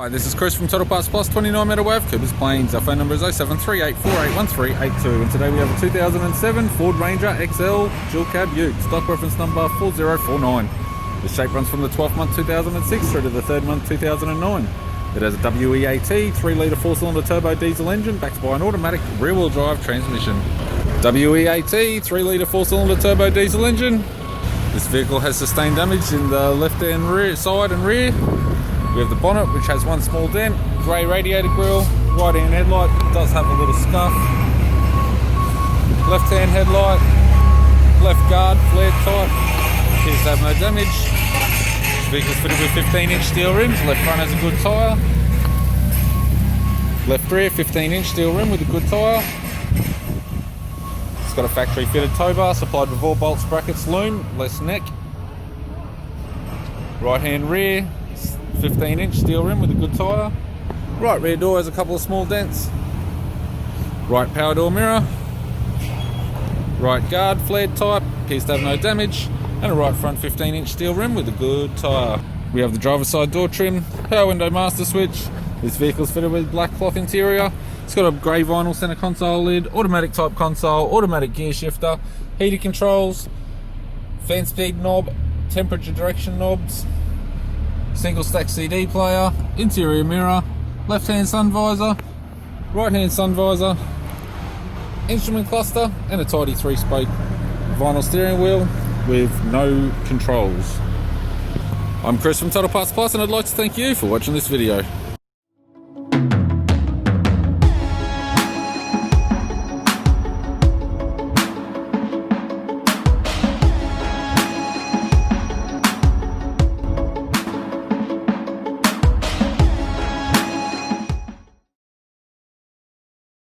Hi, this is Chris from Total Parts Plus, 29 Meadow Ave, Coopers Plains. Our phone number is 0738481382, and today we have a 2007 Ford Ranger XL dual cab ute, stock reference number 4049. The shape runs from the 12th month 2006 through to the 3rd month 2009. It has a WEAT 3-litre 4-cylinder turbo diesel engine backed by an automatic rear-wheel drive transmission. WEAT 3-litre 4-cylinder turbo diesel engine. This vehicle has sustained damage in the left-hand rear side and rear. We have the bonnet, which has one small dent, grey radiator grille, right-hand headlight, does have a little scuff, left-hand headlight, left guard, flared type, appears to have no damage. This vehicle's fitted with 15-inch steel rims, left front has a good tyre, left rear 15-inch steel rim with a good tyre. It's got a factory-fitted towbar supplied with all bolts, brackets, loom, less neck. Right-hand rear, 15-inch steel rim with a good tyre. Right rear door has a couple of small dents. Right power door mirror. Right guard, flared type, appears to have no damage. And a right front 15-inch steel rim with a good tyre. We have the driver's side door trim, power window master switch. This vehicle is fitted with black cloth interior. It's got a grey vinyl centre console lid, automatic type console, automatic gear shifter, heated controls, fan speed knob, temperature direction knobs, single stack CD player, interior mirror, left hand sun visor, right hand sun visor, instrument cluster, and a tidy 3-spoke vinyl steering wheel with no controls. I'm Chris from Total Parts Plus, and I'd like to thank you for watching this video.